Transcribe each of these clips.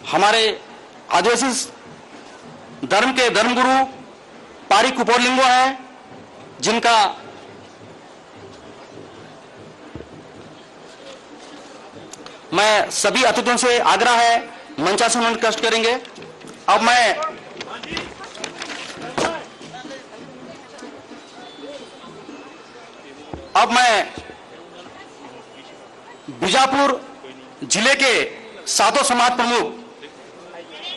हमारे आदिवासी धर्म के धर्मगुरु पारी कुपोरलिंगो हैं, जिनका मैं सभी अतिथियों से आग्रह है मंचासन उन्हें कष्ट करेंगे। अब मैं बीजापुर जिले के सातों समाज प्रमुख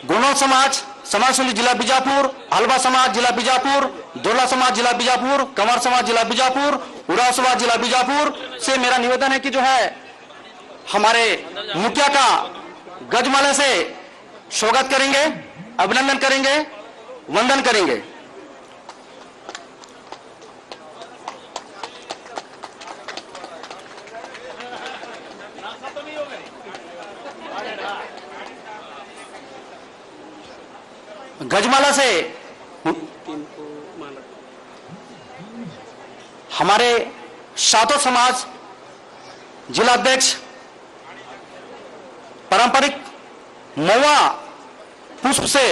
गोंडल समाज, समाज सुंदरी जिला बीजापुर, हलवा समाज जिला बीजापुर, दोला समाज जिला बीजापुर, कंवर समाज जिला बीजापुर, उराव समाज जिला बीजापुर से मेरा निवेदन है कि जो है हमारे मुखिया का गजमाला से स्वागत करेंगे, अभिनंदन करेंगे, वंदन करेंगे। गजमाला से हमारे सातों समाज जिला अध्यक्ष पारंपरिक महुआ पुष्प से,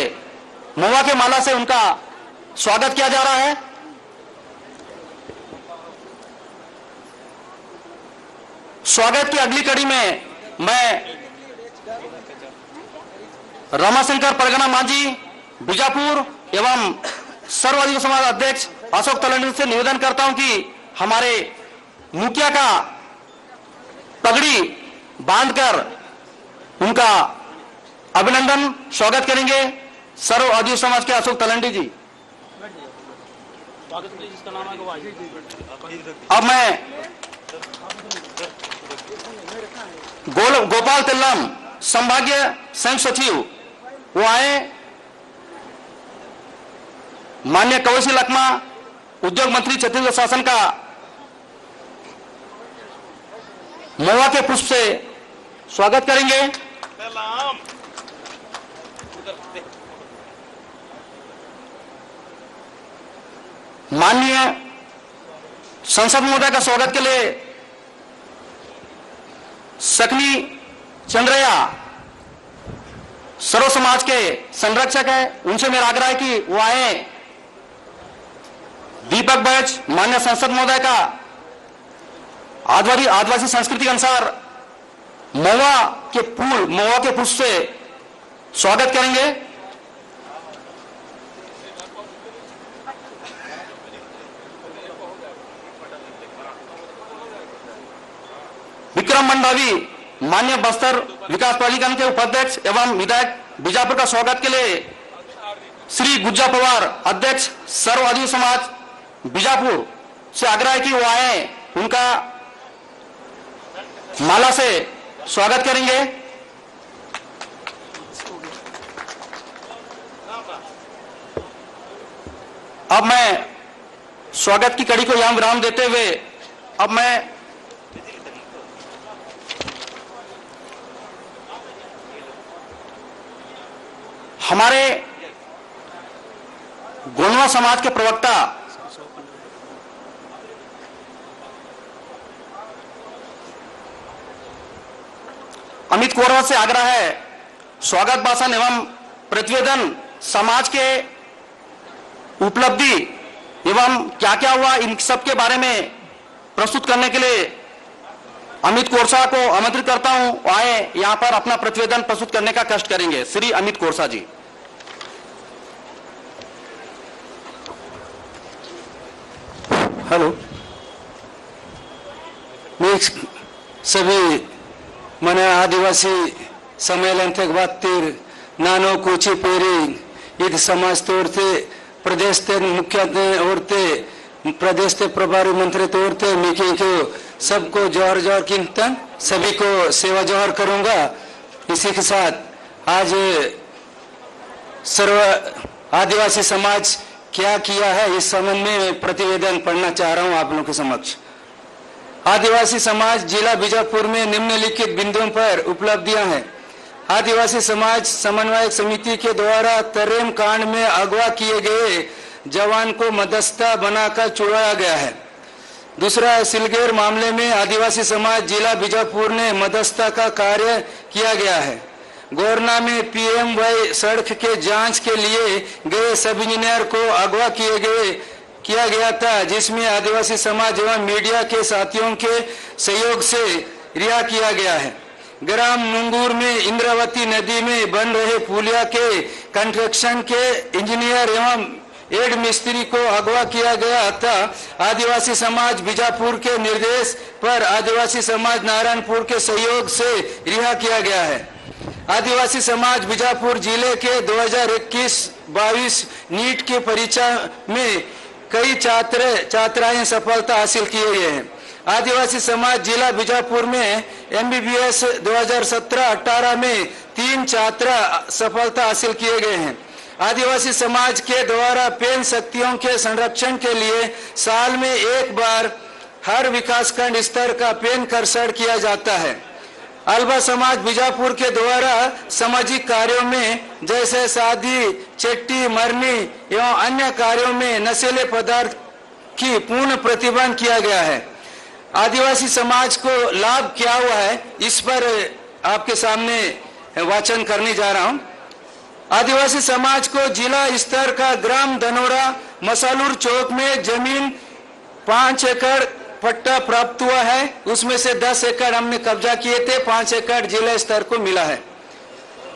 महुआ के माला से उनका स्वागत किया जा रहा है। स्वागत की अगली कड़ी में मैं रमाशंकर परगना मांझी बीजापुर एवं सर्व आदिवासी समाज अध्यक्ष अशोक तलंडी से निवेदन करता हूं कि हमारे मुखिया का पगड़ी बांधकर उनका अभिनंदन स्वागत करेंगे। सर्व आदिवासी समाज के अशोक तलंडी जी। अब मैं गोपाल तिल्लम संभागीय संघ सचिव वो आए, माननीय कवशी लखमा उद्योग मंत्री छत्तीसगढ़ शासन का महुआ के पुष्प से स्वागत करेंगे। माननीय संसद महोदय का स्वागत के लिए सकनी चंद्रया सर्व समाज के संरक्षक है, उनसे मेरा आग्रह है कि वो आए। दीपक बैच माननीय संसद महोदय का आदिवासी संस्कृति के अनुसार महुआ के फूल, महुआ के पुष्प से स्वागत करेंगे। विक्रम मंडावी माननीय बस्तर विकास प्राधिकरण के उपाध्यक्ष एवं विधायक बीजापुर का स्वागत के लिए श्री गुज्जा पवार अध्यक्ष सर्व आदिवासी समाज बीजापुर से आग्रह है कि वो आए, उनका माला से स्वागत करेंगे। अब मैं स्वागत की कड़ी को यहां विराम देते हुए अब मैं हमारे गोंडवा समाज के प्रवक्ता अमित कोरवा से आग्रह है स्वागत भाषण एवं प्रतिवेदन समाज के उपलब्धि एवं क्या क्या हुआ इन सब के बारे में प्रस्तुत करने के लिए अमित कोरसा को आमंत्रित करता हूं, आए यहां पर अपना प्रतिवेदन प्रस्तुत करने का कष्ट करेंगे। श्री अमित कोरसा जी। हेलो, मैं सभी मन आदिवासी सम्मेलन थे बातीर नानो कुची पेरी ईद समाज तोड़ते प्रदेश ते मुख्य औरते प्रदेश के प्रभारी मंत्री तोड़ते मिकी को सबको जोहर जोहर कीर्तन सभी को सेवा जोहर करूंगा। इसी के साथ आज सर्व आदिवासी समाज क्या किया है इस संबंध में प्रतिवेदन पढ़ना चाह रहा हूं आप लोगों के समक्ष। आदिवासी समाज जिला बीजापुर में निम्नलिखित बिंदुओं पर उपलब्धियां हैं। आदिवासी समाज समन्वय समिति के द्वारा तरेम कांड में अगवा किए गए जवान को मध्यस्थता बनाकर छुड़ाया गया है। दूसरा, सिलगेर मामले में आदिवासी समाज जिला बीजापुर ने मध्यस्थता का कार्य किया गया है। गोरना में पीएमवाई सड़क के जांच के लिए गए सब इंजीनियर को अगवा किया गया था, जिसमें आदिवासी समाज एवं मीडिया के साथियों के सहयोग से रिहा किया गया है। ग्राम मुंगूर में इंद्रावती नदी में बन रहे पुलिया के कंस्ट्रक्शन के इंजीनियर एवं एड मिस्त्री को अगवा किया गया था। आदिवासी समाज बीजापुर के निर्देश पर आदिवासी समाज नारायणपुर के सहयोग से रिहा किया गया है। आदिवासी समाज बीजापुर जिले के 2021-22 नीट के परीक्षा में कई छात्राएं सफलता हासिल किए गए हैं। आदिवासी समाज जिला बीजापुर में MBBS 2017-18 में 3 छात्र सफलता हासिल किए गए हैं। आदिवासी समाज के द्वारा पेन शक्तियों के संरक्षण के लिए साल में एक बार हर विकासखंड स्तर का पेन कर्षण किया जाता है। अल्बा समाज बीजापुर के द्वारा सामाजिक कार्यों में जैसे शादी, चिट्ठी, मरनी एवं अन्य कार्यों में नशीले पदार्थ की पूर्ण प्रतिबंध किया गया है। आदिवासी समाज को लाभ क्या हुआ है, इस पर आपके सामने वाचन करने जा रहा हूं। आदिवासी समाज को जिला स्तर का ग्राम धनोरा मसालूर चौक में जमीन 5 एकड़ पट्टा प्राप्त हुआ है। उसमें से 10 एकड़ हमने कब्जा किए थे, 5 एकड़ जिला स्तर को मिला है।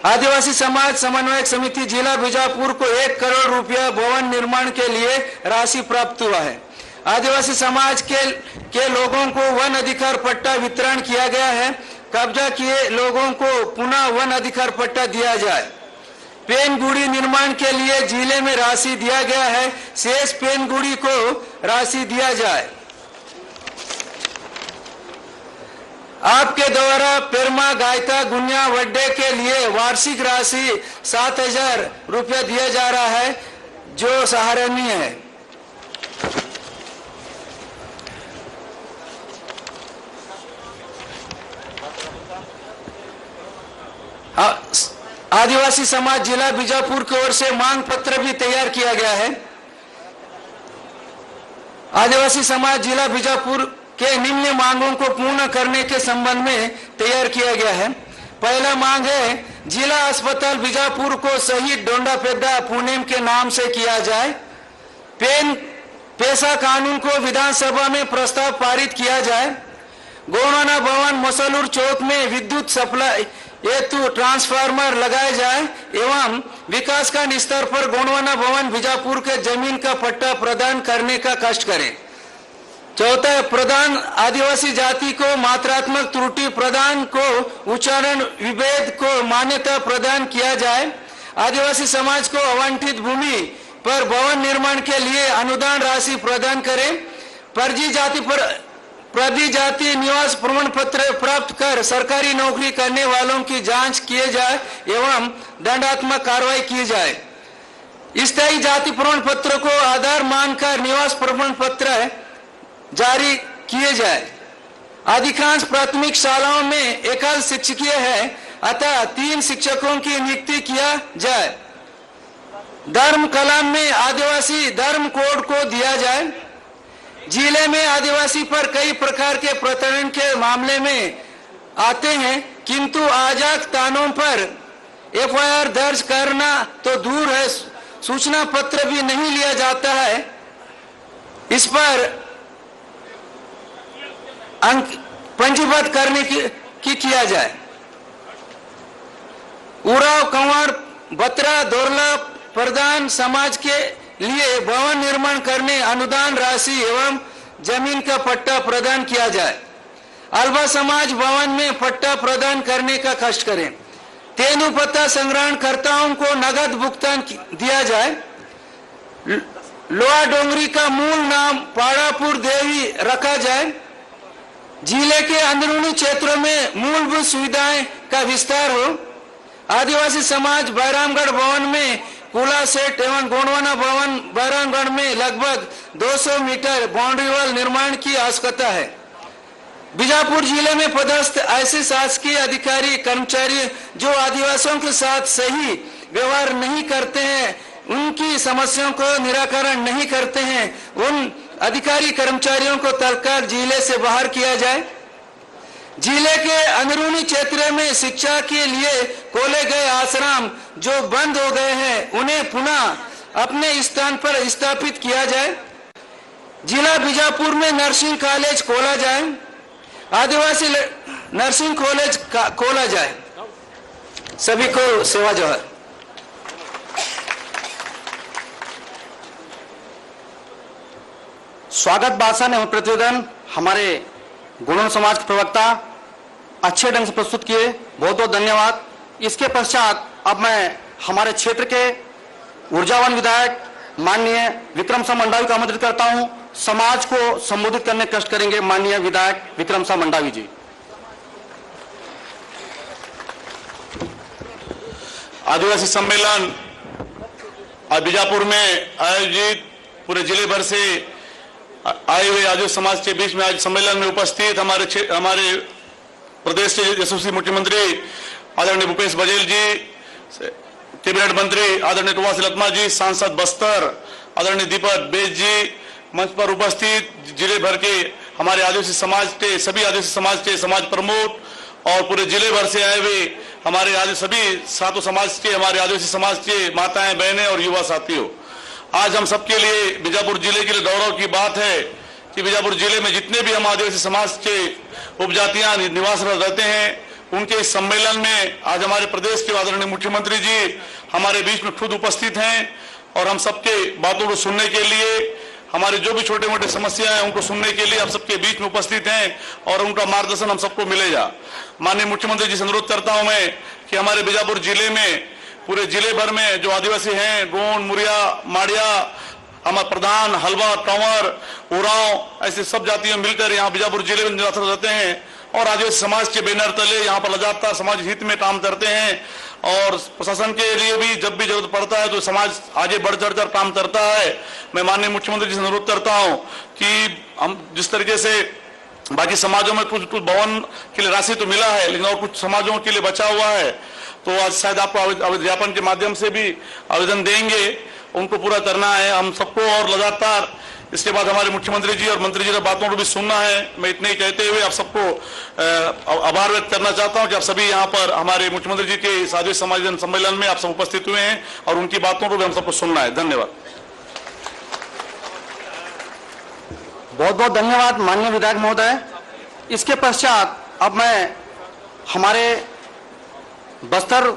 आदिवासी समाज समन्वयक समिति जिला बीजापुर को 1 करोड़ रुपया भवन निर्माण के लिए राशि प्राप्त हुआ है। आदिवासी समाज के लोगों को वन अधिकार पट्टा वितरण किया गया है। कब्जा किए लोगों को पुनः वन अधिकार पट्टा दिया जाए। पेनगुड़ी निर्माण के लिए जिले में राशि दिया गया है, शेष पेनगुड़ी को राशि दिया जाए। आपके द्वारा पेरमा, गायता, गुनिया, वड्डे के लिए वार्षिक राशि 7,000 रुपया दिया जा रहा है, जो सराहनीय है। आदिवासी समाज जिला बीजापुर की ओर से मांग पत्र भी तैयार किया गया है। आदिवासी समाज जिला बीजापुर के निम्न मांगों को पूर्ण करने के संबंध में तैयार किया गया है। पहला मांग है, जिला अस्पताल बीजापुर को शहीद डोंडापेड्डा पुनेम के नाम से किया जाए। पेशा कानून को विधानसभा में प्रस्ताव पारित किया जाए। गोंडवाना भवन मसालूर चौक में विद्युत सप्लाई हेतु ट्रांसफार्मर लगाए जाए एवं विकासखंड स्तर पर गोंडवाना भवन बीजापुर के जमीन का पट्टा प्रदान करने का कष्ट करें। चौथा, प्रधान आदिवासी जाति को मात्रात्मक त्रुटि प्रदान को उच्चारण विभेद को मान्यता प्रदान किया जाए। आदिवासी समाज को आवंटित भूमि पर भवन निर्माण के लिए अनुदान राशि प्रदान करें। प्रति जाति निवास प्रमाण पत्र प्राप्त कर सरकारी नौकरी करने वालों की जांच किए जाए एवं दंडात्मक कार्रवाई की जाए। स्थायी जाति प्रमाण पत्र को आधार मानकर निवास प्रमाण पत्र जारी किए जाए। अधिकांश प्राथमिक शालाओं में एकल शिक्षकीय है, अतः 3 शिक्षकों की नियुक्ति किया जाए। धर्म कलाम में आदिवासी धर्म कोड को दिया जाए। जिले में आदिवासी पर कई प्रकार के प्रताड़ना के मामले में आते हैं, किंतु आजाद थानों पर FIR दर्ज करना तो दूर है, सूचना पत्र भी नहीं लिया जाता है। इस पर अंक पंजीबद्ध करने की किया जाए। उराव, कंवर, बत्रा, दोरला प्रधान समाज के लिए भवन निर्माण करने अनुदान राशि एवं जमीन का पट्टा प्रदान किया जाए। अल्बा समाज भवन में पट्टा प्रदान करने का कष्ट करें। तेंदुपत्ता संग्रहणकर्ताओं को नगद भुगतान दिया जाए। लोहा डोंगरी का मूल नाम पाड़ापुर देवी रखा जाए। जिले के अंदरूनी क्षेत्रों में मूलभूत सुविधाएं का विस्तार हो। आदिवासी समाज बैरामगढ़ भवन में कुला सेट एवं गोंडवाना भवन बैरामगढ़ में लगभग 200 मीटर बाउंड्री वॉल निर्माण की आवश्यकता है। बीजापुर जिले में पदस्थ ऐसे शासकीय अधिकारी कर्मचारी जो आदिवासियों के साथ सही व्यवहार नहीं करते हैं, उनकी समस्याओं को निराकरण नहीं करते हैं, उन अधिकारी कर्मचारियों को तत्काल जिले से बाहर किया जाए। जिले के अंदरूनी क्षेत्र में शिक्षा के लिए खोले गए आश्रम जो बंद हो गए हैं उन्हें पुनः अपने स्थान पर स्थापित किया जाए। जिला बीजापुर में नर्सिंग कॉलेज खोला जाए। आदिवासी नर्सिंग कॉलेज खोला जाए। सभी को सेवा जोहर। स्वागत भाषण एवं प्रतिवेदन हमारे गुणन समाज के प्रवक्ता अच्छे ढंग से प्रस्तुत किए, बहुत बहुत धन्यवाद। इसके पश्चात अब मैं हमारे क्षेत्र के ऊर्जावान विधायक माननीय विक्रम साह मंडावी को आमंत्रित करता हूं। समाज को संबोधित करने का कष्ट करेंगे माननीय विधायक विक्रम साह मंडावी जी। आदिवासी सम्मेलन आज बीजापुर में आयोजित पूरे जिले भर से आए हुए आदिवासी समाज के बीच में आज सम्मेलन में उपस्थित हमारे प्रदेश के यशस्वी मुख्यमंत्री आदरणीय भूपेश बघेल जी, कैबिनेट मंत्री आदरणीय टुवासी लखमा जी, सांसद बस्तर आदरणीय दीपक बेज जी, मंच पर उपस्थित जिले भर के हमारे आदिवासी समाज के सभी आदिवासी समाज के समाज प्रमुख और पूरे जिले भर से आए हुए हमारे सभी सातों समाज के हमारे आदिवासी समाज के माताएं बहनें और युवा साथियों, आज हम सबके लिए बीजापुर जिले के लिए गौरव की बात है कि बीजापुर जिले में जितने भी हम आदिवासी समाज के उपजातियां निवास रहते हैं उनके इस सम्मेलन में आज हमारे प्रदेश के आदरणीय मुख्यमंत्री जी हमारे बीच में खुद उपस्थित हैं और हम सबके बातों को सुनने के लिए, हमारे जो भी छोटे मोटे समस्या है उनको सुनने के लिए हम सबके बीच में उपस्थित हैं और उनका मार्गदर्शन हम सबको मिलेगा। माननीय मुख्यमंत्री जी से अनुरोध करता हूं मैं कि हमारे बीजापुर जिले में पूरे जिले भर में जो आदिवासी हैं, गोंड, मुरिया, माड़िया, हमारे प्रधान, हलवा, टंवर, उरांव, ऐसे सब जातियां मिलकर यहाँ बीजापुर जिले में निवास रहते हैं और आदिवासी समाज के बैनर तले यहाँ पर लगातार समाज हित में काम करते हैं और प्रशासन के लिए भी जब भी जरूरत पड़ता है तो समाज आगे बढ़ चढ़ काम करता है। मैं माननीय मुख्यमंत्री जी से अनुरोध करता हूँ कि हम जिस तरीके से बाकी समाजों में कुछ भवन के लिए राशि तो मिला है लेकिन और कुछ समाजों के लिए बचा हुआ है, तो आज शायद आपको ज्ञापन के माध्यम से भी आवेदन देंगे, उनको पूरा करना है हम सबको और लगातार। इसके बाद हमारे मुख्यमंत्री जी और मंत्री जी की बातों को भी सुनना है। मैं इतने ही कहते हुए आप सबको आभार व्यक्त करना चाहता हूं कि आप सभी यहाँ पर हमारे मुख्यमंत्री जी के आदिवासी समाज सम्मेलन में आप सब उपस्थित हुए हैं और उनकी बातों को भी हम सबको सुनना है। धन्यवाद। बहुत बहुत धन्यवाद माननीय विधायक महोदय। इसके पश्चात अब मैं हमारे बस्तर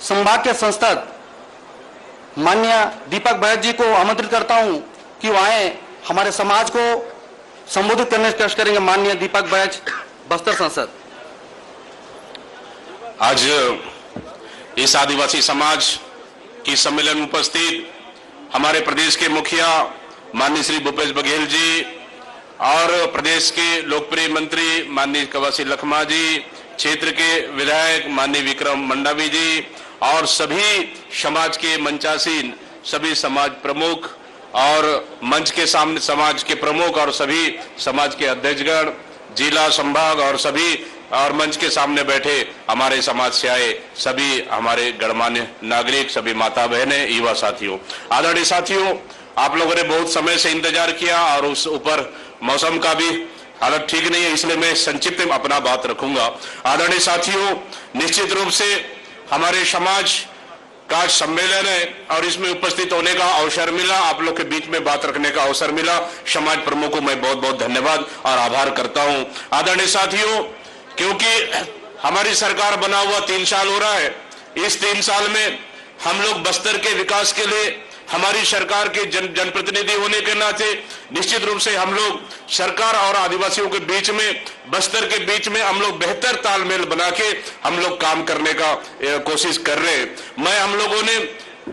संभाग के सांसद माननीय दीपक बैज जी को आमंत्रित करता हूं कि वह हमारे समाज को संबोधित करने की कोशिश करेंगे। माननीय दीपक बैज, बस्तर सांसद। आज इस आदिवासी समाज की सम्मेलन में उपस्थित हमारे प्रदेश के मुखिया माननीय श्री भूपेश बघेल जी और प्रदेश के लोकप्रिय मंत्री माननीय टुवासी लखमा जी, क्षेत्र के विधायक माननीय विक्रम मंडावी जी और सभी समाज के मंचासीन, सभी समाज प्रमुख और मंच के सामने समाज के प्रमुख और सभी समाज के अध्यक्षगण, जिला संभाग और सभी और मंच के सामने बैठे हमारे समाज से आए सभी हमारे गणमान्य नागरिक, सभी माता बहनें, युवा साथियों, आदरणीय साथियों, आप लोगों ने बहुत समय से इंतजार किया और उस ऊपर मौसम का भी हालत ठीक नहीं है, इसलिए मैं संक्षिप्त में अपना बात रखूंगा। आदरणीय साथियों, निश्चित रूप से हमारे समाज का सम्मेलन है और इसमें उपस्थित होने का अवसर मिला, आप लोग के बीच में बात रखने का अवसर मिला। समाज प्रमुख को मैं बहुत बहुत धन्यवाद और आभार करता हूं। आदरणीय साथियों, क्योंकि हमारी सरकार बना हुआ 3 साल हो रहा है, इस 3 साल में हम लोग बस्तर के विकास के लिए हमारी सरकार के जनप्रतिनिधि होने के नाते निश्चित रूप से हम लोग सरकार और आदिवासियों के बीच में, बस्तर के बीच में हम लोग बेहतर तालमेल बना के हम लोग काम करने का कोशिश कर रहे हैं।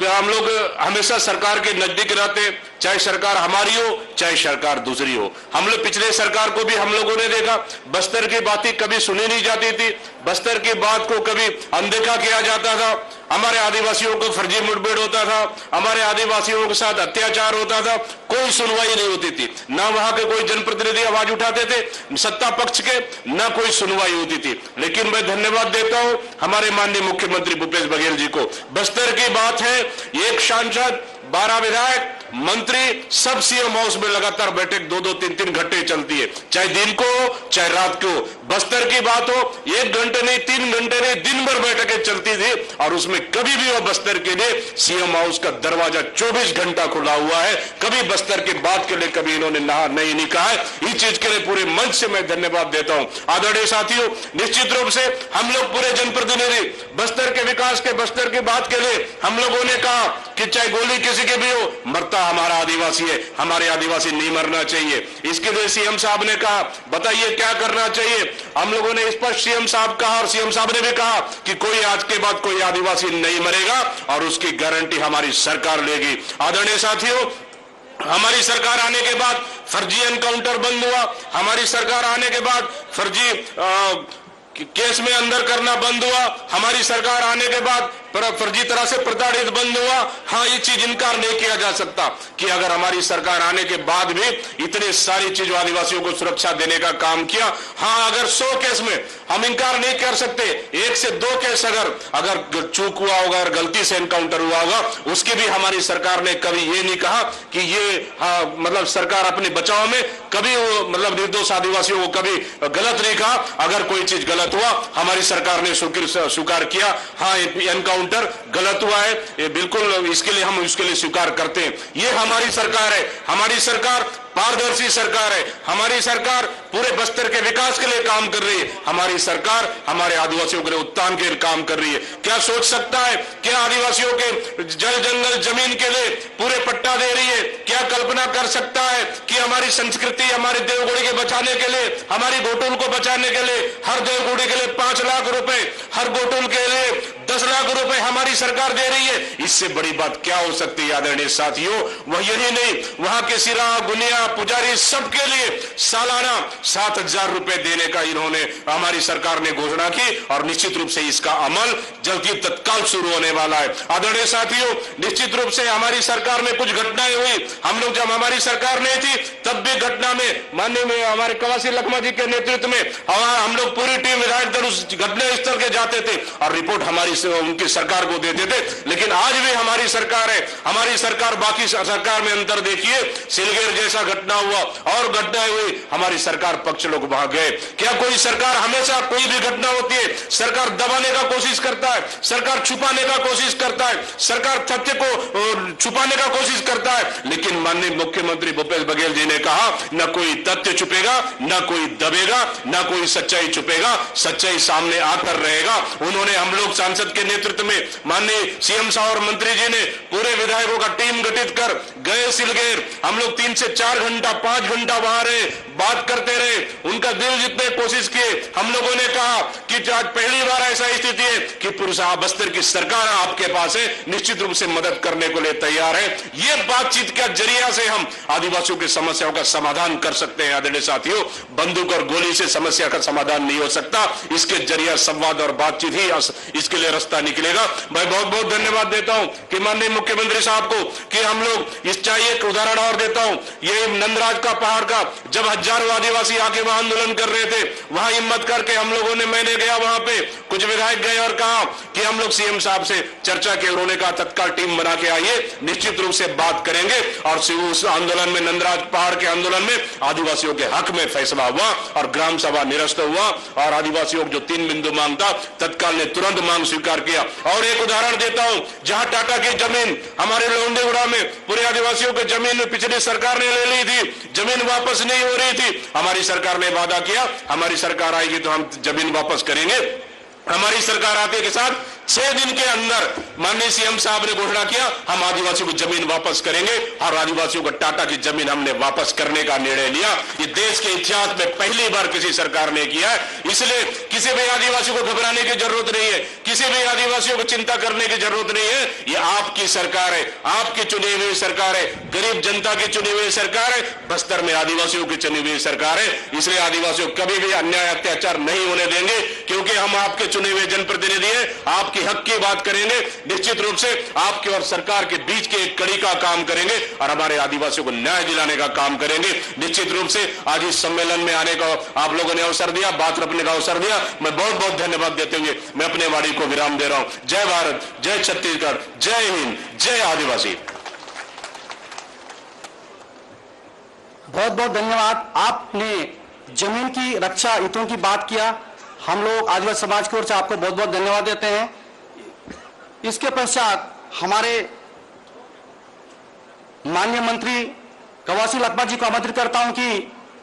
हम लोग हमेशा सरकार के नजदीक रहते, चाहे सरकार हमारी हो चाहे सरकार दूसरी हो। हम लोग पिछले सरकार को भी हम लोगों ने देखा, बस्तर की बातें कभी सुनी नहीं जाती थी, बस्तर की बात को कभी अनदेखा किया जाता था, हमारे आदिवासियों को फर्जी मुठभेड़ होता था, हमारे आदिवासियों के साथ अत्याचार होता था, कोई सुनवाई नहीं होती थी, ना वहां के कोई जनप्रतिनिधि आवाज उठाते थे सत्ता पक्ष के, ना कोई सुनवाई होती थी। लेकिन मैं धन्यवाद देता हूं हमारे माननीय मुख्यमंत्री भूपेश बघेल जी को। बस्तर की बात है, एक सांसद 12 विधायक, मंत्री, सब सीएम हाउस में लगातार बैठक 2-2, 3-3 घंटे चलती है, चाहे दिन को हो चाहे रात को। बस्तर की बात हो, 1 घंटे नहीं, 3 घंटे नहीं, दिन भर बैठकें चलती थी और उसमें कभी भी वो बस्तर के लिए सीएम हाउस का दरवाजा 24 घंटा खुला हुआ है। कभी बस्तर की बात के लिए कभी इन्होंने नहीं कहा है। इस चीज के लिए पूरे मंच से मैं धन्यवाद देता हूं। आदरणीय साथियों, निश्चित रूप से हम लोग पूरे जनप्रतिनिधि बस्तर के विकास के, बस्तर की बात के लिए हम लोगों ने कहा कि चाहे गोली किसी के भी हो, मरता हमारा आदिवासी है, हमारे आदिवासी नहीं मरना चाहिए। इसके लिए सीएम साहब ने कहा बताइए क्या करना चाहिए। हम लोगों ने स्पष्ट सीएम साहब कहा और सीएम साहब ने भी कहा कि कोई आज के बाद कोई आदिवासी नहीं मरेगा और उसकी गारंटी हमारी सरकार लेगी। आदरणीय साथियों, हमारी सरकार आने के बाद फर्जी एनकाउंटर बंद हुआ, हमारी सरकार आने के बाद फर्जी केस में अंदर करना बंद हुआ, हमारी सरकार आने के बाद फर्जी तरह से प्रताड़ित बंद हुआ। हाँ, ये चीज इनकार नहीं किया जा सकता कि अगर हमारी सरकार आने के बाद भी इतनी सारी चीजों आदिवासियों को सुरक्षा देने का काम किया। हाँ, अगर 100 केस में हम इनकार नहीं कर सकते, 1 से 2 केस अगर चूक हुआ होगा, अगर गलती से एनकाउंटर हुआ होगा, उसकी भी हमारी सरकार ने कभी ये नहीं कहा कि ये मतलब सरकार अपने बचाव में कभी मतलब निर्दोष आदिवासियों को कभी गलत नहीं कहा। अगर कोई चीज गलत हुआ, हमारी सरकार ने स्वीकार किया, हाँ एनकाउंटर गलत हुआ है, ये बिल्कुल इसके लिए हम उसके लिए स्वीकार करते हैं। ये हमारी सरकार है, हमारी सरकार पारदर्शी सरकार है, हमारी सरकार पूरे बस्तर के विकास के लिए काम कर रही है, हमारी सरकार हमारे आदिवासियों के लिए उत्थान के लिए काम कर रही है। क्या सोच सकता है, क्या आदिवासियों के जल जंगल जमीन के लिए पूरे पट्टा दे रही है? क्या कल्पना कर सकता है कि हमारी संस्कृति, हमारे देवगुड़ी के बचाने के लिए, हमारी गोटुल को बचाने के लिए, हर देवगुड़ी के लिए 5 लाख रुपए, हर गोटुल के लिए 10 लाख रुपए हमारी सरकार दे रही है? इससे बड़ी बात क्या हो सकती है आदरणीय साथियों? वह यही नहीं, वहां के सिरा, गुनिया, पुजारी सबके लिए सालाना 7,000 रुपए देने का इन्होंने हमारी सरकार ने घोषणा की और निश्चित रूप से इसका अमल जल्दी तत्काल शुरू होने वाला है। आदरणीय साथियों, निश्चित रूप से हमारी सरकार में कुछ घटनाएं हुई। हम लोग जब हमारी सरकार नहीं थी तब भी घटना में माननीय हमारे कवासी लखमा जी के नेतृत्व में हम लोग पूरी टीम विधायक दल उस घटना स्थल के जाते थे और रिपोर्ट हमारी उनकी सरकार को देते थे। लेकिन आज भी हमारी सरकार है, हमारी सरकार बाकी सरकार में अंतर देखिए, सिलगेर जैसा घटना हुआ और घटनाएं हुई, हमारी सरकार पक्ष लोग वहां गए। क्या कोई सरकार हमेशा कोई भी घटना होती है सरकार दबाने का कोशिश करता है, सरकार छुपाने का कोशिश करता है, सरकार तथ्य को छुपाने का कोशिश करता है? लेकिन माननीय मुख्यमंत्री भूपेश बघेल जी ने कहा न कोई तथ्य छुपेगा, न कोई दबेगा, न कोई सच्चाई छुपेगा, सच्चाई सामने आकर रहेगा। उन्होंने हम लोग सांसद के नेतृत्व में माननीय सीएम साहब और मंत्री जी ने पूरे विधायकों का टीम गठित कर गए सिलगेर। हम लोग 3 से 4 घंटा 5 घंटा वहां रहे, बात करते रहे, उनका दिल जीतने की कोशिश किए। हम लोगों ने कहा कि आज पहली बार ऐसा स्थिति है कि पुरुषा बस्तर की सरकार आपके पास है, निश्चित रूप से मदद करने को लिए तैयार है। ये बातचीत के जरिया से हम आदिवासियों की समस्याओं का समाधान कर सकते हैं। आदरणीय साथियों, बंदूक और गोली से समस्या का समाधान नहीं हो सकता, इसके जरिए संवाद और बातचीत ही इसके लिए रास्ता निकलेगा। मैं बहुत बहुत धन्यवाद देता हूं कि माननीय मुख्यमंत्री साहब को कि हम लोग इस चाहिए एक उदाहरण और देता हूं, ये नंदराज का पहाड़ का जब हजारों आदिवासी आके वहां आंदोलन कर रहे थे, वहां हिम्मत करके हम लोगों ने, मैंने गया वहां पे, कुछ विधायक गए और कहा कि हम लोग सीएम साहब से चर्चा के, उन्होंने कहा तत्काल टीम बना के आइए, निश्चित रूप से बात करेंगे और उस आंदोलन में, नंदराज पहाड़ के आंदोलन में आदिवासियों के हक में फैसला हुआ और ग्राम सभा निरस्त हुआ और आदिवासियों को जो 3 बिंदु मांग था तत्काल ने तुरंत मांग स्वीकार किया। और एक उदाहरण देता हूं, जहां टाटा की जमीन हमारे लोंडेगुड़ा में पूरे आदिवासियों की जमीन पिछली सरकार ने ले ली थी, जमीन वापस नहीं हो रही थी, हमारी सरकार ने वादा किया हमारी सरकार आएगी तो हम जमीन वापस करेंगे। हमारी सरकार आते के साथ 6 दिन के अंदर माननीय सीएम साहब ने घोषणा किया हम आदिवासियों को जमीन वापस करेंगे और आदिवासियों को टाटा की जमीन हमने वापस करने का निर्णय लिया। ये देश के इतिहास में पहली बार किसी सरकार ने किया है, इसलिए किसी भी आदिवासी को घबराने की जरूरत नहीं है, किसी भी आदिवासियों को चिंता करने की जरूरत नहीं है। ये आपकी सरकार है, आपकी चुनी हुई सरकार है, गरीब जनता की चुनी हुई सरकार है, बस्तर में आदिवासियों की चुनी हुई सरकार है। इसलिए आदिवासियों को कभी भी अन्याय अत्याचार नहीं होने देंगे, क्योंकि हम आपके चुने हुए जनप्रतिनिधि हैं, आपके हक की बात करेंगे, निश्चित रूप से आपके और सरकार के बीच के एक कड़ी का काम करेंगे और हमारे आदिवासियों को न्याय दिलाने का काम करेंगे। निश्चित रूप से आज इस सम्मेलन में आने का आप लोगों ने अवसर दिया, बात रखने का अवसर दिया, मैं बहुत बहुत धन्यवाद देते हुए मैं अपने वाणी को विराम दे रहा हूं। जय भारत, जय छत्तीसगढ़, जय हिंद, जय आदिवासी। बहुत बहुत धन्यवाद। आपने जमीन की रक्षा हितों की बात किया, हम लोग आदिवासी समाज की ओर से आपको बहुत बहुत धन्यवाद देते हैं। इसके पश्चात हमारे माननीय मंत्री कवासी लखमा जी को आमंत्रित करता हूं कि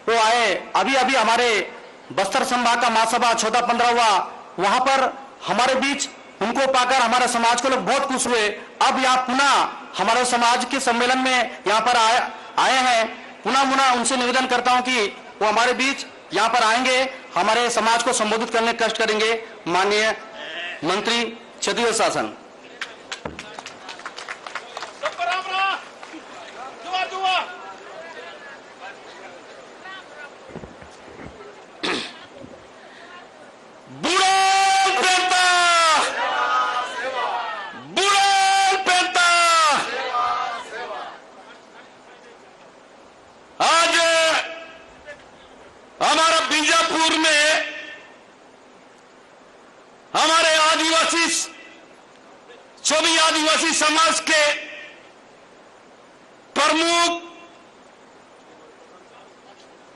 वो आए। अभी अभी हमारे बस्तर संभाग का महासभा 14-15 हुआ, वहां पर हमारे बीच उनको पाकर हमारे समाज के लोग बहुत खुश हुए। अब यहाँ पुनः हमारे समाज के सम्मेलन में यहाँ पर आए हैं। पुनः उनसे निवेदन करता हूं कि वो हमारे बीच यहाँ पर आएंगे, हमारे समाज को संबोधित करने का कष्ट करेंगे। माननीय मंत्री छत्तीसगढ़ शासन। बीजापुर में हमारे सभी आदिवासी समाज के प्रमुख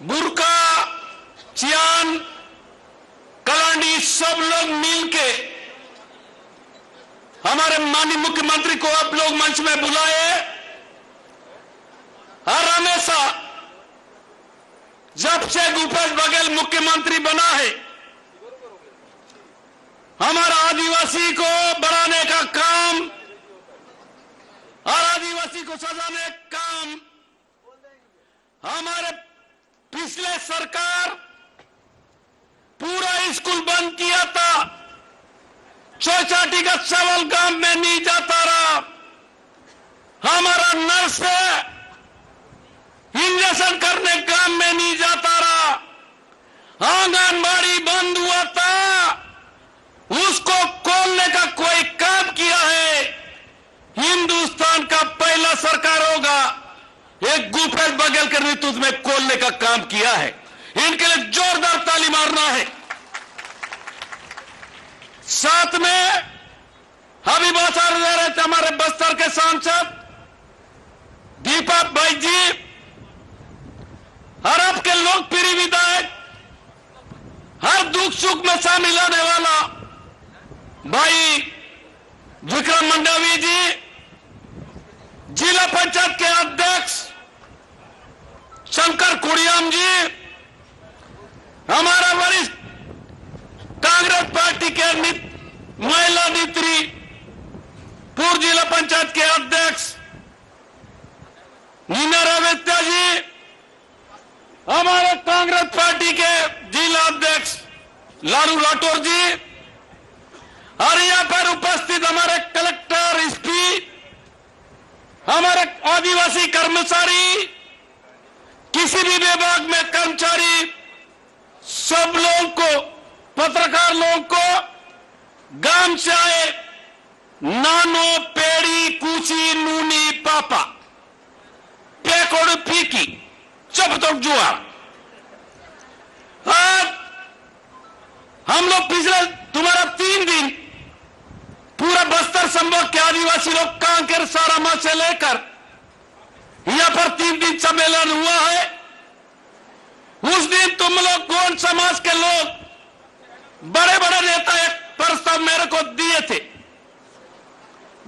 बुरका, चियान, कलांडी सब लोग मिलके हमारे माननीय मुख्यमंत्री को आप लोग मंच में बुलाए और हमेशा जब से भूपेश बघेल मुख्यमंत्री बना है हमारा आदिवासी को बढ़ाने का काम और आदिवासी को सजाने का काम हमारे पिछले सरकार पूरा स्कूल बंद किया था। चौचाटी का चावल गांव में नहीं जाता रहा। हमारा नर्स इंजेक्शन करने काम में नहीं जाता रहा। आंगनबाड़ी बंद हुआ था, उसको खोलने का कोई काम किया है। हिंदुस्तान का पहला सरकार होगा एक भूपेश बघेल के नेतृत्व में खोलने का काम किया है। इनके लिए जोरदार ताली मारना है। साथ में अभी बात आ रहे थे हमारे बस्तर के सांसद दीपक भाई जी और आपके लोकप्रिय विधायक, हर दुख सुख में शामिल होने वाला भाई विक्रम मंडावी जी, जिला पंचायत के अध्यक्ष शंकर कुड़ियाम जी, हमारा वरिष्ठ कांग्रेस पार्टी के महिला नेत्री पूर्व जिला पंचायत के अध्यक्ष नीना रावेत्या जी, हमारे कांग्रेस पार्टी के जिला अध्यक्ष लालू राठौर जी और यहां पर उपस्थित हमारे कलेक्टर, एसपी, हमारे आदिवासी कर्मचारी, किसी भी विभाग में कर्मचारी, सब लोगों को, पत्रकार लोगों को, गांव से आए नानो, पेड़ी, कूची, नूनी, पापा, पेकोड़, पीकी, चप तक जुआ। आज हम लोग पिछले तुम्हारा 3 दिन पूरा बस्तर संभाग के आदिवासी लोग कांकेर, सारामा से लेकर यहां पर 3 दिन सम्मेलन हुआ है। उस दिन तुम लोग गोंड समाज के लोग बड़े बड़े नेता एक प्रस्ताव मेरे को दिए थे।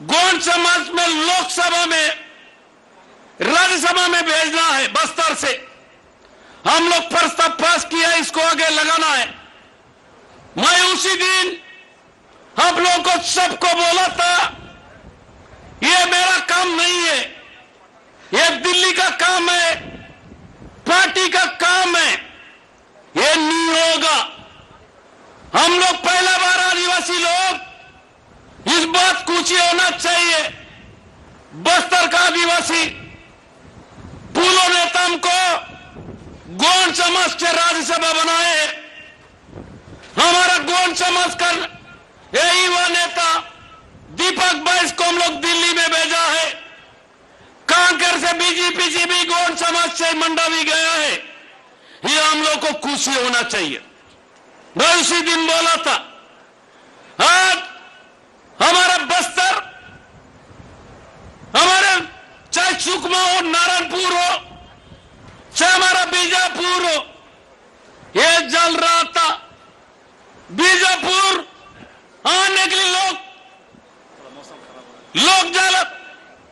गोंड समाज में लोकसभा में, राज्यसभा में भेजना है बस्तर से। हम लोग प्रस्ताव पास किया, इसको आगे लगाना है। मैं उसी दिन आप लोगों को सबको बोला था ये मेरा काम नहीं है, ये दिल्ली का काम है, पार्टी का काम है, ये नहीं होगा। हम लोग पहला बार आदिवासी लोग इस बात कुछ होना चाहिए। बस्तर का आदिवासी पूलो नेता को गोंड समाज के राज्यसभा बनाए। हमारा गोंड समाज का यही युवा नेता दीपक बैस को हम लोग दिल्ली में भेजा है। कांकेर से बीजेपी से भी गोंड समाज से मंडावी गया है। ये हम लोग को खुशी होना चाहिए। मैं उसी दिन बोला था आज हमारा बस्तर, हमारे चाहे सुकमा हो, नारायणपुर हो, चाहे हमारा बीजापुर हो, ये जल रहा था। बीजापुर आने के लिए लोग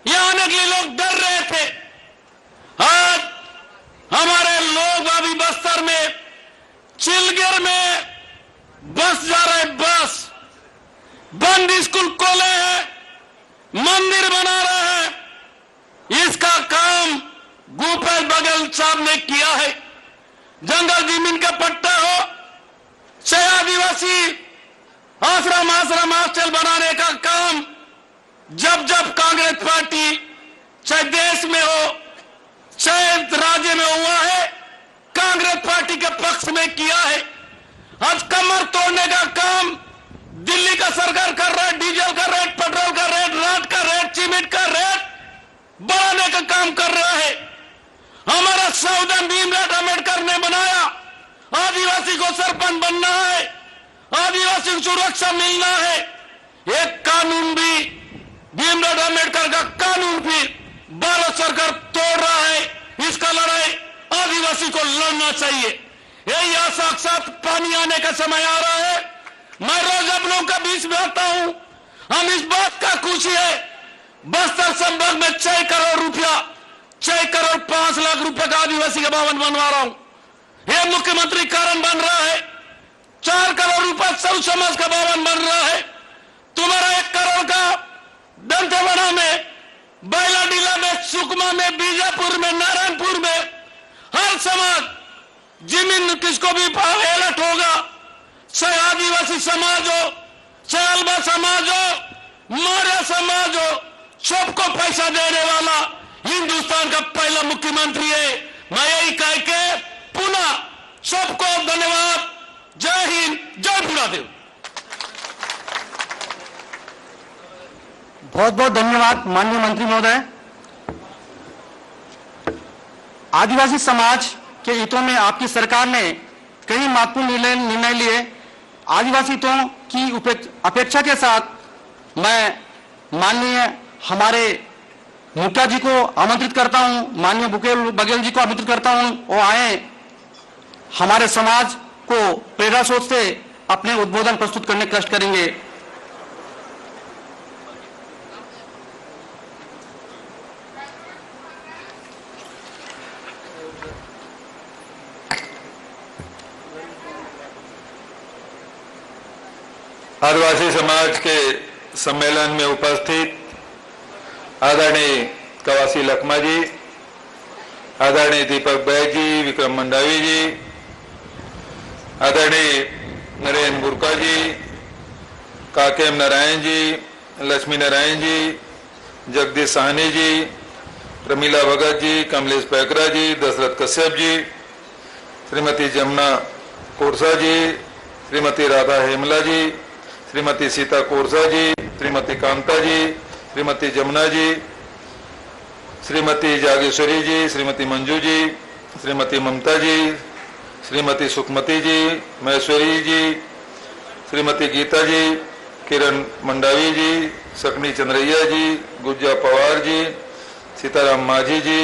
यहाँ आने के लिए लोग डर रहे थे। आज हमारे लोग अभी बस्तर में, चिलगिर में बस जा रहे, बस बंद स्कूल खोले हैं, मंदिर बना रहे हैं। इसका काम भूपेश बघेल साहब ने किया है। जंगल जमीन का पट्टा हो, चाहे आदिवासी आश्रम हॉस्टल बनाने का काम जब जब कांग्रेस पार्टी चाहे देश में हो चाहे राज्य में हुआ है, कांग्रेस पार्टी के पक्ष में किया है। आज कमर तोड़ने का काम दिल्ली का सरकार कर रहा है। डीजल का रेट, पेट्रोल का रेट, राट का रेट, सीमेंट का रेट बढ़ाने का काम कर रहा है। हमारा संविधान भीमराव अम्बेडकर ने बनाया, आदिवासी को सरपंच बनना है, आदिवासी को सुरक्षा मिलना है। एक कानून भी, भीमराव अम्बेडकर का कानून भी भारत सरकार तोड़ रहा है। इसका लड़ाई आदिवासी को लड़ना चाहिए। यही साक्षात पानी आने का समय आ रहा है। मैं रोज आप लोगों का बीच में आता हूं। हम इस बात का खुशी है, बस्तर संभाग में 6 करोड़ रुपया, 6 करोड़ 5 लाख रुपए का आदिवासी का भवन बनवा रहा हूं। यह मुख्यमंत्री कारण बन रहा है। 4 करोड़ रुपए सब समाज का भवन बन रहा है। तुम्हारा 1 करोड़ का दंतेवाड़ा में, बैलाडीला में, सुकमा में, बीजापुर में, नारायणपुर में हर समाज जमीन किसको भी अलर्ट होगा, चाहे आदिवासी समाज हो, चाहे अल्बा समाज हो, मौर्य समाज हो, सबको पैसा देने वाला हिंदुस्तान का पहला मुख्यमंत्री है। मैं यही कह के पुनः सबको धन्यवाद। जय हिंद, जय पूरादेव। बहुत बहुत धन्यवाद माननीय मंत्री महोदय। आदिवासी समाज के हितों में आपकी सरकार ने कई महत्वपूर्ण निर्णय लिए। आदिवासी हितों की अपेक्षा के साथ मैं माननीय हमारे मुखिया जी को आमंत्रित करता हूं, माननीय भूपेश बघेल जी को आमंत्रित करता हूं, वो आए हमारे समाज को प्रेरणा स्रोत से अपने उद्बोधन प्रस्तुत करने का कष्ट करेंगे। आदिवासी समाज के सम्मेलन में उपस्थित आदरणीय कवासी लखमा जी, आदरणीय दीपक बैग जी, विक्रम मंडावी जी, आदरणीय नरेंद्र बुरका जी, काकेम नारायण जी, लक्ष्मी नारायण जी, जगदीश साहनी जी, प्रमीला भगत जी, कमलेश पैकरा जी, दशरथ कश्यप जी, श्रीमती जमुना कोरसा जी, श्रीमती राधा हेमला जी, श्रीमती सीता कोरसा जी, श्रीमती कांता जी, श्रीमती जमुना जी, श्रीमती जागेश्वरी जी, श्रीमती मंजू जी, श्रीमती ममता जी, श्रीमती सुखमती जी, महेश्वरी जी, श्रीमती गीता जी, किरण मंडावी जी, सकनी चंद्रैया जी, गुज्जा पवार जी, सीताराम माझी जी,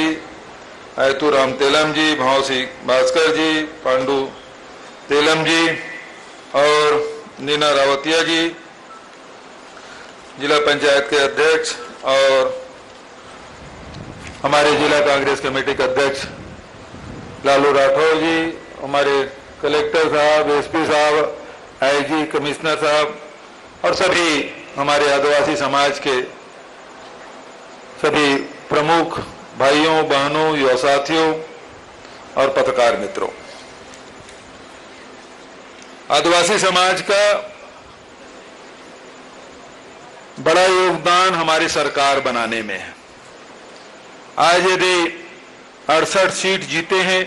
आयतू राम तेलम जी, भाव सिंह भास्कर जी, पांडु तेलम जी और नीना रावतिया जी, जिला पंचायत के अध्यक्ष और हमारे जिला कांग्रेस कमेटी के अध्यक्ष लालू राठौर जी, हमारे कलेक्टर साहब, एसपी साहब, आईजी, कमिश्नर साहब और सभी हमारे आदिवासी समाज के सभी प्रमुख भाइयों बहनों, युवा साथियों और पत्रकार मित्रों। आदिवासी समाज का बड़ा योगदान हमारी सरकार बनाने में है। आज यदि 68 सीट जीते हैं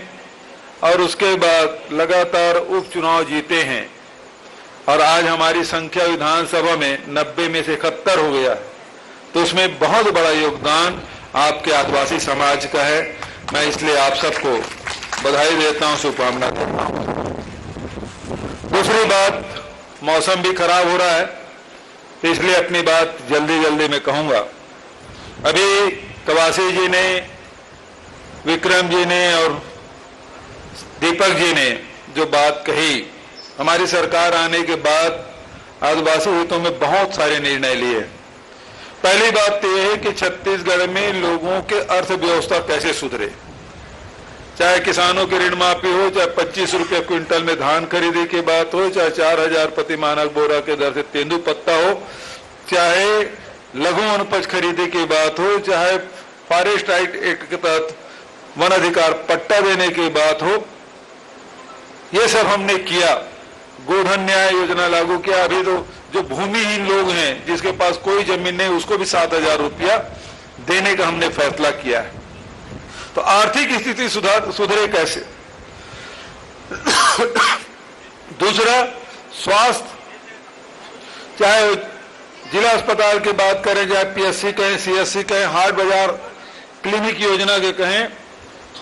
और उसके बाद लगातार उपचुनाव जीते हैं और आज हमारी संख्या विधानसभा में 90 में से 71 हो गया है, तो उसमें बहुत बड़ा योगदान आपके आदिवासी समाज का है। मैं इसलिए आप सबको बधाई देता हूं, शुभकामना देता हूं। दूसरी बात, मौसम भी खराब हो रहा है, तो इसलिए अपनी बात जल्दी जल्दी में कहूंगा। अभी कवासी जी ने, विक्रम जी ने और दीपक जी ने जो बात कही, हमारी सरकार आने के बाद आदिवासी हितों में बहुत सारे निर्णय लिए। पहली बात तो यह है कि छत्तीसगढ़ में लोगों के अर्थव्यवस्था कैसे सुधरे, चाहे किसानों की ऋण माफी हो, चाहे 25 रुपये क्विंटल में धान खरीदी की बात हो, चाहे 4000 प्रति मानक बोरा के दर से तेंदुपत्ता हो, चाहे लघु वनोपज खरीदी की बात हो, चाहे फॉरेस्ट एक्ट के तहत वन अधिकार पट्टा देने की बात हो, ये सब हमने किया। गोधन न्याय योजना लागू किया। अभी तो जो भूमिहीन लोग हैं, जिसके पास कोई जमीन नहीं, उसको भी 7000 रुपया देने का हमने फैसला किया है। तो आर्थिक स्थिति सुधरे कैसे? दूसरा, स्वास्थ्य, चाहे जिला अस्पताल की बात करें, चाहे पीएससी कहें, सीएससी कहें, हाट बाजार क्लिनिक योजना के कहें,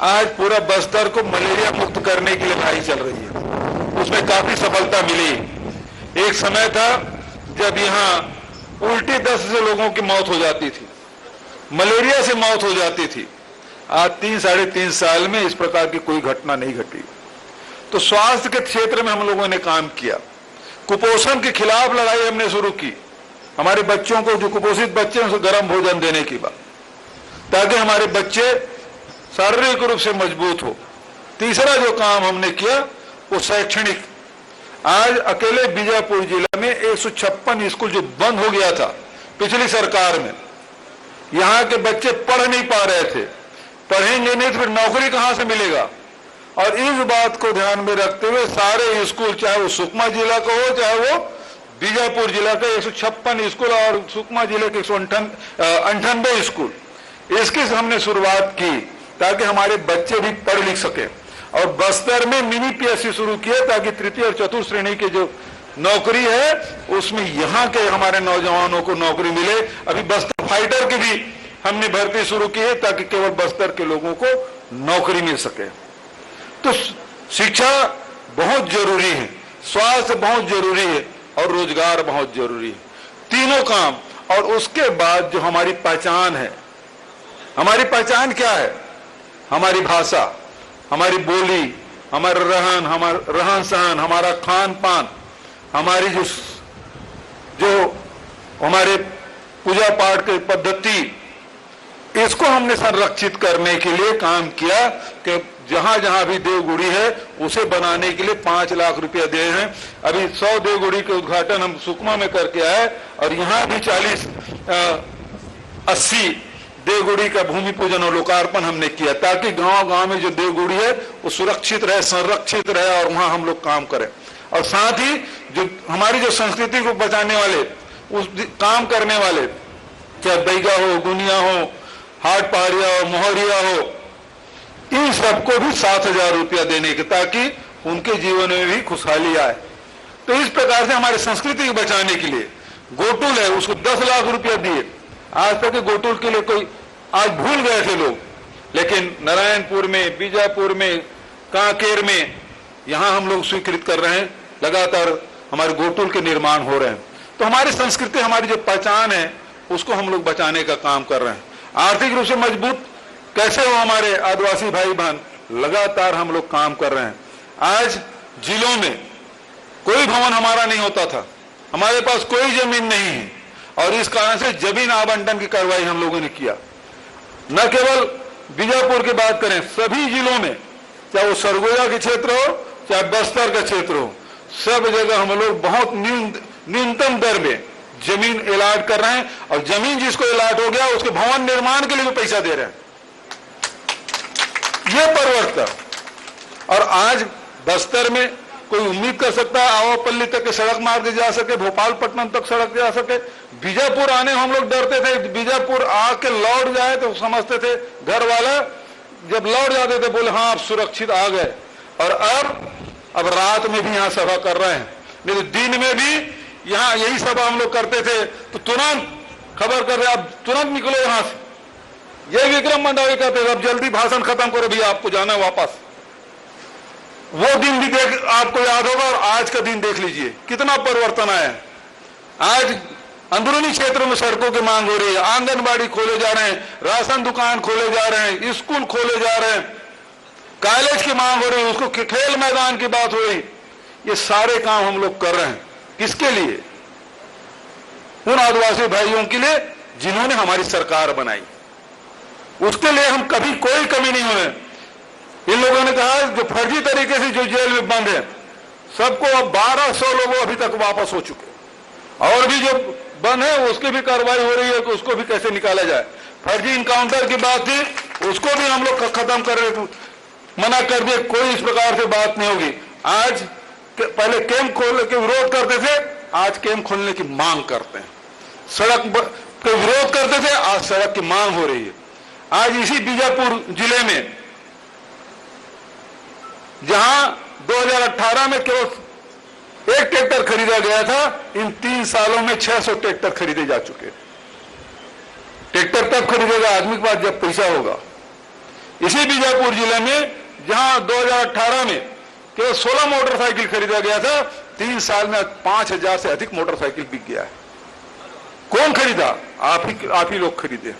आज पूरा बस्तर को मलेरिया मुक्त करने की लड़ाई चल रही है। उसमें काफी सफलता मिली। एक समय था जब यहाँ उल्टी दस्त से लोगों की मौत हो जाती थी, मलेरिया से मौत हो जाती थी। आज 3-3.5 साल में इस प्रकार की कोई घटना नहीं घटी। तो स्वास्थ्य के क्षेत्र में हम लोगों ने काम किया। कुपोषण के खिलाफ लड़ाई हमने शुरू की। हमारे बच्चों को, जो कुपोषित बच्चे हैं, उसे गर्म भोजन देने की बात, ताकि हमारे बच्चे शारीरिक रूप से मजबूत हो। तीसरा जो काम हमने किया वो शैक्षणिक। आज अकेले बीजापुर जिला में 156 स्कूल जो बंद हो गया था पिछली सरकार में, यहाँ के बच्चे पढ़ नहीं पा रहे थे। पढ़ेंगे नहीं तो फिर नौकरी कहां से मिलेगा? और इस बात को ध्यान में रखते हुए सारे स्कूल, चाहे वो सुकमा जिला का हो, चाहे वो बीजापुर जिला का 156 स्कूल और सुकमा जिले के 198 स्कूल, इसकी हमने शुरुआत की ताकि हमारे बच्चे भी पढ़ लिख सके। और बस्तर में मिनी पीएससी शुरू किए ताकि तृतीय और चतुर्थ श्रेणी की जो नौकरी है उसमें यहाँ के हमारे नौजवानों को नौकरी मिले। अभी बस्तर फाइटर की भी हमने भर्ती शुरू की है ताकि केवल बस्तर के लोगों को नौकरी मिल सके। तो शिक्षा बहुत जरूरी है, स्वास्थ्य बहुत जरूरी है और रोजगार बहुत जरूरी है। तीनों काम। और उसके बाद जो हमारी पहचान है, हमारी पहचान क्या है? हमारी भाषा, हमारी बोली, हमारा रहन सहन, हमारा खान पान, हमारी जो हमारे पूजा पाठ की पद्धति, इसको हमने संरक्षित करने के लिए काम किया कि जहां जहां भी देवगुड़ी है उसे बनाने के लिए 5 लाख रुपया दिए हैं। अभी 100 देवगुड़ी के उद्घाटन हम सुकमा में करके आए और यहाँ भी 80 देवगुड़ी का भूमि पूजन और लोकार्पण हमने किया ताकि गांव गांव में जो देवगुड़ी है वो सुरक्षित रहे, संरक्षित रहे और वहां हम लोग काम करें। और साथ ही जो हमारी जो संस्कृति को बचाने वाले, उस काम करने वाले, चाहे बैगा हो, गुनिया हो, हाट पहाड़िया हो, मोहरिया हो, इन सबको भी 7000 रुपया देने के ताकि उनके जीवन में भी खुशहाली आए। तो इस प्रकार से हमारे संस्कृति को बचाने के लिए गोटुल है, उसको 10 लाख रुपया दिए। आज तक गोटुल के लिए कोई आज भूल गए थे लोग, लेकिन नारायणपुर में, बीजापुर में, कांकेर में यहां हम लोग स्वीकृत कर रहे हैं। लगातार हमारे गोटुल के निर्माण हो रहे हैं। तो हमारी संस्कृति, हमारी जो पहचान है उसको हम लोग बचाने का काम कर रहे हैं। आर्थिक रूप से मजबूत कैसे हो हमारे आदिवासी भाई बहन, लगातार हम लोग काम कर रहे हैं। आज जिलों में कोई भवन हमारा नहीं होता था, हमारे पास कोई जमीन नहीं है और इस कारण से जमीन आवंटन की कार्रवाई हम लोगों ने किया। न केवल बीजापुर की बात करें, सभी जिलों में, चाहे वो सरगोजा के क्षेत्र हो, चाहे बस्तर का क्षेत्र हो, सब जगह हम लोग बहुत न्यूनतम दर में जमीन अलॉट कर रहे हैं और जमीन जिसको अलॉट हो गया उसके भवन निर्माण के लिए भी पैसा दे रहे हैं। ये परिवर्तन। और आज बस्तर में कोई उम्मीद कर सकता है आवापल्ली तक के सड़क मार्ग जा सके, भोपालपट्टनम तक सड़क जा सके। बीजापुर आने हम लोग डरते थे, बीजापुर आके लौट जाए तो समझते थे घर वाला, जब लौट जाते थे बोले हाँ आप सुरक्षित आ गए। और अब रात में भी यहाँ सभा कर रहे हैं, नहीं तो दिन में भी यहाँ यही सभा हम लोग करते थे तो तुरंत खबर कर रहे अब तुरंत निकलो यहाँ से। ये विक्रम मंडावी कहते थे अब जल्दी भाषण खत्म करो भैया, आपको जाना है वापस। वो दिन भी देख आपको याद होगा और आज का दिन देख लीजिए कितना परिवर्तन आया है। आज अंदरूनी क्षेत्रों में सड़कों की मांग हो रही है, आंगनबाड़ी खोले जा रहे हैं, राशन दुकान खोले जा रहे हैं, स्कूल खोले जा रहे हैं, कॉलेज की मांग हो रही है, उसको खेल मैदान की बात हो रही, ये सारे काम हम लोग कर रहे हैं। किसके लिए? उन आदिवासी भाइयों के लिए जिन्होंने हमारी सरकार बनाई। उसके लिए हम कभी कोई कमी नहीं हुए। इन लोगों ने कहा जो फर्जी तरीके से जो जेल में बंद है सबको, अब 1200 लोग अभी तक वापस हो चुके, और भी जो बंद है उसकी भी कार्रवाई हो रही है कि उसको भी कैसे निकाला जाए। फर्जी इनकाउंटर की बात थी, उसको भी हम लोग खत्म कर रहे, मना कर दिए, कोई इस प्रकार से बात नहीं होगी। आज पहले कैंप खोलने के विरोध करते थे, आज कैंप खोलने की मांग करते हैं। सड़क के विरोध करते थे, आज सड़क की मांग हो रही है। आज इसी बीजापुर जिले में जहां 2018 में केवल 1 ट्रैक्टर खरीदा गया था, इन 3 सालों में 600 ट्रैक्टर खरीदे जा चुके। ट्रैक्टर तब खरीदेगा आदमी के पास जब पैसा होगा। इसी बीजापुर जिले में जहां 2018 में केवल 16 मोटरसाइकिल खरीदा गया था, 3 साल में 5000 से अधिक मोटरसाइकिल बिक गया है। कौन खरीदा? आप ही लोग खरीदे।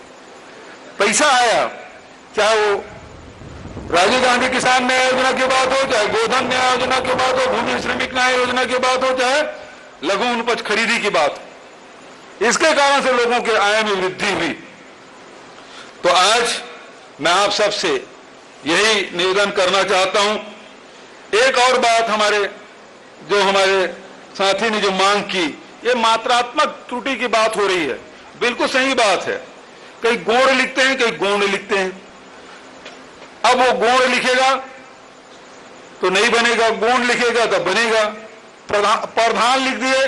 पैसा आया, चाहे वो राजीव गांधी किसान न्याय योजना की बात हो, चाहे गोधन न्याय योजना की बात हो, भूमि श्रमिक न्याय योजना की बात हो, चाहे लघु उपज खरीदी की बात हो, इसके कारण से लोगों के आय में वृद्धि हुई। तो आज मैं आप सबसे यही निवेदन करना चाहता हूं। एक और बात, हमारे साथी ने जो मांग की, ये मात्रात्मक त्रुटि की बात हो रही है। बिल्कुल सही बात है, कई गोड़ लिखते हैं, कई गोंड लिखते हैं। अब वो गोंड लिखेगा तो नहीं बनेगा, गोंड लिखेगा तो बनेगा। प्रधान लिख दिए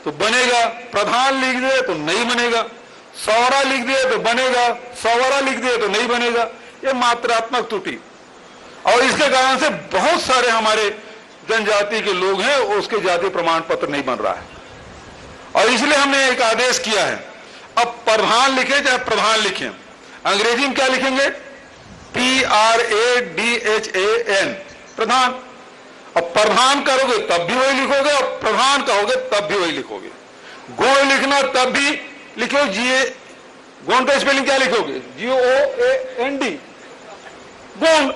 तो बनेगा, प्रधान लिख दिए तो नहीं बनेगा। सौरा लिख दिए तो बनेगा, सौरा लिख दिए तो नहीं बनेगा। ये मात्रात्मक त्रुटि, और इसके कारण से बहुत सारे हमारे जनजाति के लोग हैं, उसके जाति प्रमाण पत्र नहीं बन रहा है। और इसलिए हमने एक आदेश किया है, अब प्रधान लिखे चाहे प्रधान लिखें, अंग्रेजी में क्या लिखेंगे? PRADHAN, प्रधान। अब प्रधान करोगे तब भी वही लिखोगे, और प्रधान कहोगे तब भी वही लिखोगे। गोंड लिखना तब भी लिखो, गोंड का स्पेलिंग क्या लिखोगे? GOAND, गोंड।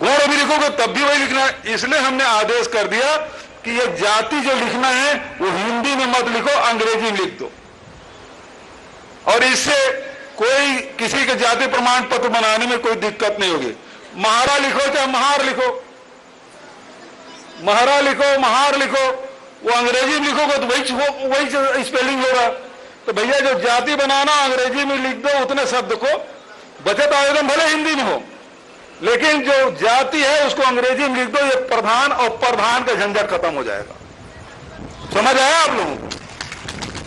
गोंड भी लिखोगे तब भी वही लिखना है। इसलिए हमने आदेश कर दिया कि ये जाति जो लिखना है वो हिंदी में मत लिखो, अंग्रेजी में लिख दो। और इससे कोई किसी के जाति प्रमाण पत्र बनाने में कोई दिक्कत नहीं होगी। महारा लिखो चाहे महार लिखो, महारा लिखो, महार लिखो, वो अंग्रेजी में लिखोगे तो वही स्पेलिंग होगा। तो भैया जो जाति बनाना अंग्रेजी में लिख दो उतने शब्द को, बचत आवेदन भले हिंदी में हो, लेकिन जो जाति है उसको अंग्रेजी में लिख दो। ये प्रधान और प्रधान का झंझट खत्म हो जाएगा। समझ आया आप लोगों को?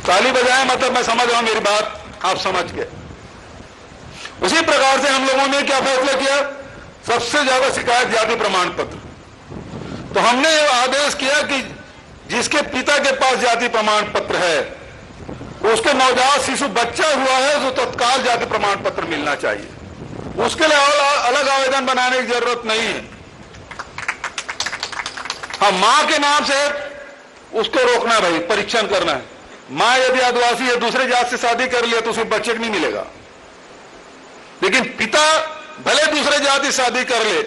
ताली बजाएं, मतलब मैं समझ रहा हूं, मेरी बात आप समझ गए। उसी प्रकार से हम लोगों ने क्या फैसला किया? सबसे ज्यादा शिकायत जाति प्रमाण पत्र। तो हमने आदेश किया कि जिसके पिता के पास जाति प्रमाण पत्र है, उसके नवजात शिशु बच्चा हुआ है तो तत्काल जाति प्रमाण पत्र मिलना चाहिए। उसके लिए अलग आवेदन बनाने की जरूरत नहीं है। हाँ, मां के नाम से उसको रोकना, भाई परीक्षण करना है। मां यदि आदिवासी है, दूसरे जात से शादी कर लिया तो उसे बच्चे नहीं मिलेगा। लेकिन पिता भले दूसरे जाति से शादी कर ले,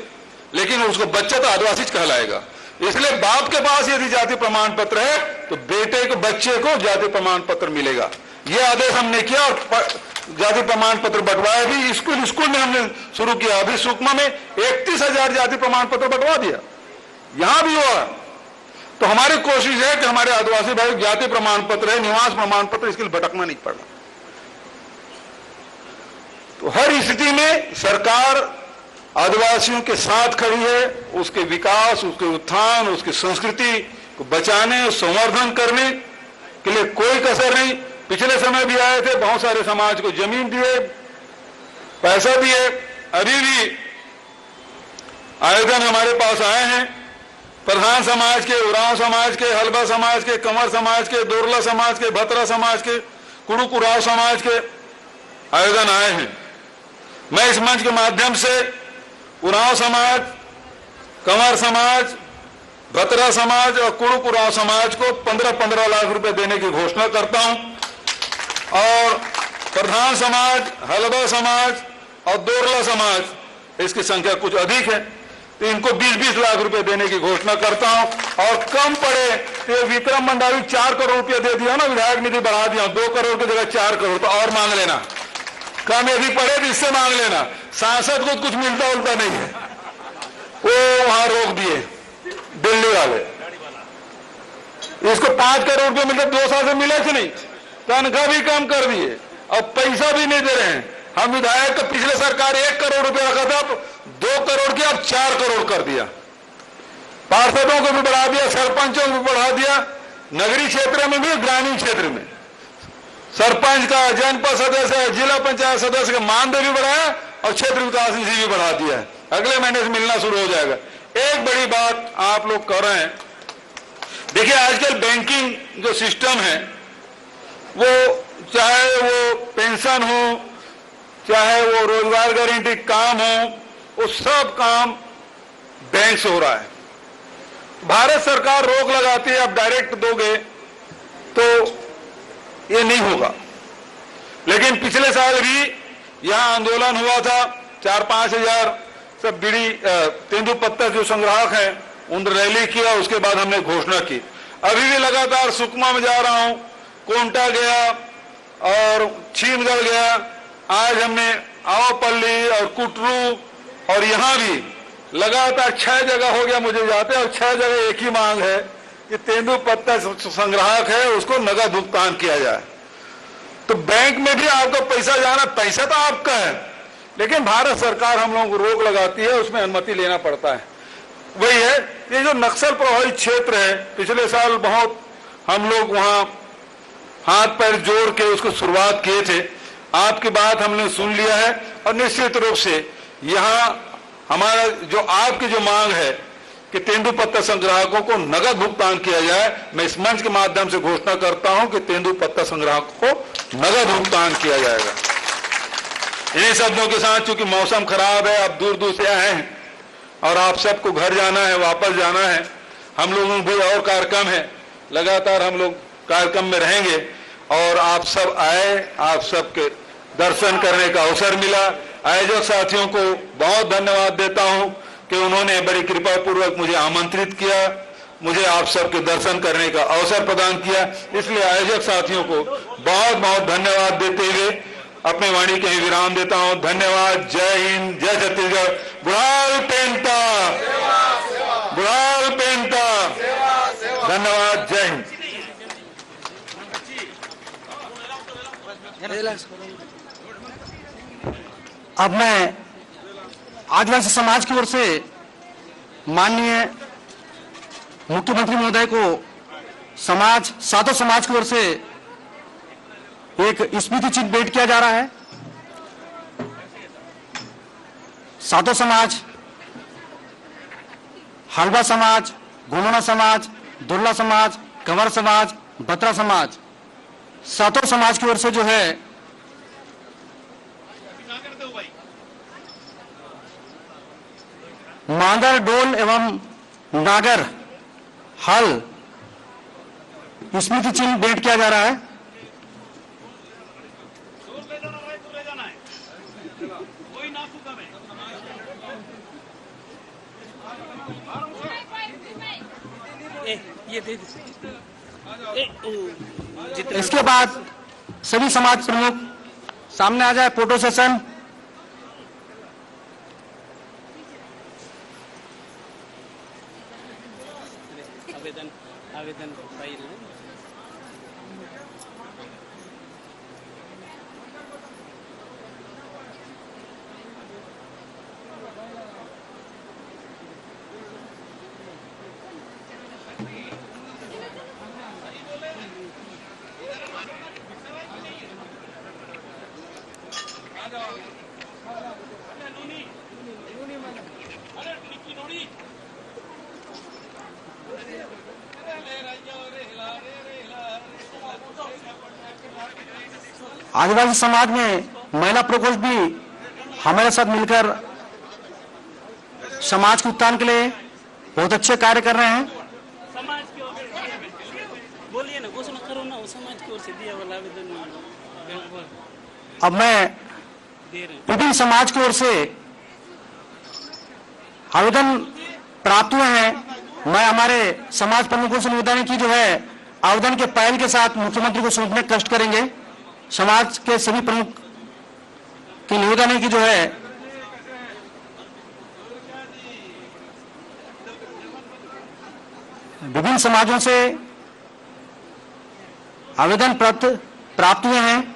लेकिन उसको बच्चा तो आदिवासी कहलाएगा। इसलिए बाप के पास यदि जाति प्रमाण पत्र है तो बेटे को, बच्चे को जाति प्रमाण पत्र मिलेगा। यह आदेश हमने किया और जाति प्रमाण पत्र बंटवाया भी। स्कूल में हमने शुरू किया। अभी सुकमा में 31,000 जाति प्रमाण पत्र बंटवा दिया, यहां भी हुआ। तो हमारी कोशिश है कि हमारे आदिवासी भाई जाति प्रमाण पत्र है, निवास प्रमाण पत्र, इसके लिए भटकना नहीं पड़ना। तो हर स्थिति में सरकार आदिवासियों के साथ खड़ी है, उसके विकास, उसके उत्थान, उसकी संस्कृति को बचाने, संवर्धन करने के लिए कोई कसर नहीं। पिछले समय भी आए थे, बहुत सारे समाज को जमीन दिए, पैसा दिए। अभी भी आवेदन हमारे पास आए हैं, प्रधान समाज के, उरांव समाज के, हलबा समाज के, कंवर समाज के, दोरला समाज के, भतरा समाज के, कुड़ुक उरांव समाज के आवेदन आए हैं। मैं इस मंच के माध्यम से उरांव समाज, कंवर समाज, भतरा समाज और कुड़ुक उरांव समाज को 15-15 लाख रुपए देने की घोषणा करता हूं। और प्रधान समाज, हलबा समाज और दोरला समाज, इसकी संख्या कुछ अधिक है, तो इनको 20-20 लाख रुपए देने की घोषणा करता हूं। और कम पड़े तो विक्रम मंडावी 4 करोड़ रुपया दे दिया ना, विधायक निधि बढ़ा दिया, 2 करोड़ की जगह 4 करोड़, तो और मांग लेना। कम यदि पड़े तो इससे मांग लेना, सांसद को कुछ मिलता उलता नहीं है, वो वहां रोक दिए दिल्ली वाले। इसको 5 करोड़ रुपये मिलते 2 साल से मिले कि नहीं, तनख्वाह भी कम कर दिए और पैसा भी नहीं दे रहे हैं। हम विधायक को पिछले सरकार 1 करोड़ रुपया रखा था, 2 करोड़ की अब 4 करोड़ कर दिया। पार्षदों को भी बढ़ा दिया, सरपंचों को भी बढ़ा दिया, नगरीय क्षेत्र में भी ग्रामीण क्षेत्र में सरपंच का, जनपद सदस्य, जिला पंचायत सदस्य का मानदेय भी बढ़ाया और क्षेत्र विकास निधि भी बढ़ा दिया है। अगले महीने से मिलना शुरू हो जाएगा। एक बड़ी बात आप लोग कर रहे हैं, देखिए आजकल बैंकिंग जो सिस्टम है वो, चाहे वो पेंशन हो, चाहे वो रोजगार गारंटी काम हो, वो सब काम बैंक से हो रहा है। भारत सरकार रोक लगाती है, अब डायरेक्ट दोगे तो ये नहीं होगा। लेकिन पिछले साल भी यहां आंदोलन हुआ था, 4-5 हजार सब बीड़ी तेंदुपत्ता जो संग्राहक हैं उन रैली किया, उसके बाद हमने घोषणा की। अभी भी लगातार सुकमा में जा रहा हूं, कोंटा गया और छीनगढ़ गया, आज हमने आवपल्ली और कुटरू और यहां भी लगातार 6 जगह हो गया मुझे जाते, और 6 जगह एक ही मांग है कि तेंदुपत्ता संग्राहक है उसको नगद भुगतान किया जाए। तो बैंक में भी आपको पैसा जाना, पैसा तो आपका है, लेकिन भारत सरकार हम लोगों को रोक लगाती है, उसमें अनुमति लेना पड़ता है। वही है, ये जो नक्सल प्रभावित क्षेत्र है, पिछले साल बहुत हम लोग वहां हाथ पैर जोड़ के उसको शुरुआत किए थे। आपकी बात हमने सुन लिया है और निश्चित रूप से यहां हमारा जो आपकी जो मांग है कि तेंदुपत्ता संग्राहकों को नगद भुगतान किया जाए, मैं इस मंच के माध्यम से घोषणा करता हूं कि तेंदुपत्ता संग्राहकों को नगद भुगतान किया जाएगा। इन्हीं शब्दों के साथ, चूंकि मौसम खराब है, आप दूर दूर से आए हैं और आप सबको घर जाना है, वापस जाना है, हम लोगों को भी और कार्यक्रम है, लगातार हम लोग कार्यक्रम में रहेंगे और आप सब आए, आप सबके दर्शन करने का अवसर मिला। आयोजक साथियों को बहुत धन्यवाद देता हूं कि उन्होंने बड़ी कृपा पूर्वक मुझे आमंत्रित किया, मुझे आप सबके दर्शन करने का अवसर प्रदान किया, इसलिए आयोजक साथियों को बहुत बहुत धन्यवाद देते हुए अपने वाणी के विराम देता हूं। धन्यवाद। जय हिंद, जय छत्तीसगढ़। बुढ़ाल पेंटा, बुढ़ाल पेंटा। धन्यवाद। जय हिंद। अब मैं आदिवासी समाज की ओर से माननीय मुख्यमंत्री महोदय को समाज, सातों समाज की ओर से एक स्मृति चिन्ह भेंट किया जा रहा है। सातों समाज, हलवा समाज, घुमना समाज, दुर्ला समाज, कंवर समाज, बत्रा समाज, सातों समाज की ओर से जो है मांगर, डोल एवं नागर हल स्मृति चिन्ह भेंट किया जा रहा है। इसके बाद सभी समाज प्रमुख सामने आ जाए। Photo session. आवेदन फाइल है। आदिवासी समाज में महिला प्रकोष्ठ भी हमारे साथ मिलकर समाज के उत्थान के लिए बहुत अच्छे कार्य कर रहे हैं। समाज की ओर से बोलिए ना, घोषणा करो ना, समाज की ओर से दिया वाला आवेदन। अब मैं विभिन्न समाज की ओर से आवेदन प्राप्त हुए हैं। मैं हमारे समाज प्रमुखों से निवेदन है कि जो है आवेदन के पहल के साथ मुख्यमंत्री को सौंपने का कष्ट करेंगे। समाज के सभी प्रमुख की निवेदन है कि जो है विभिन्न समाजों से आवेदन पत्र प्राप्त हुए हैं।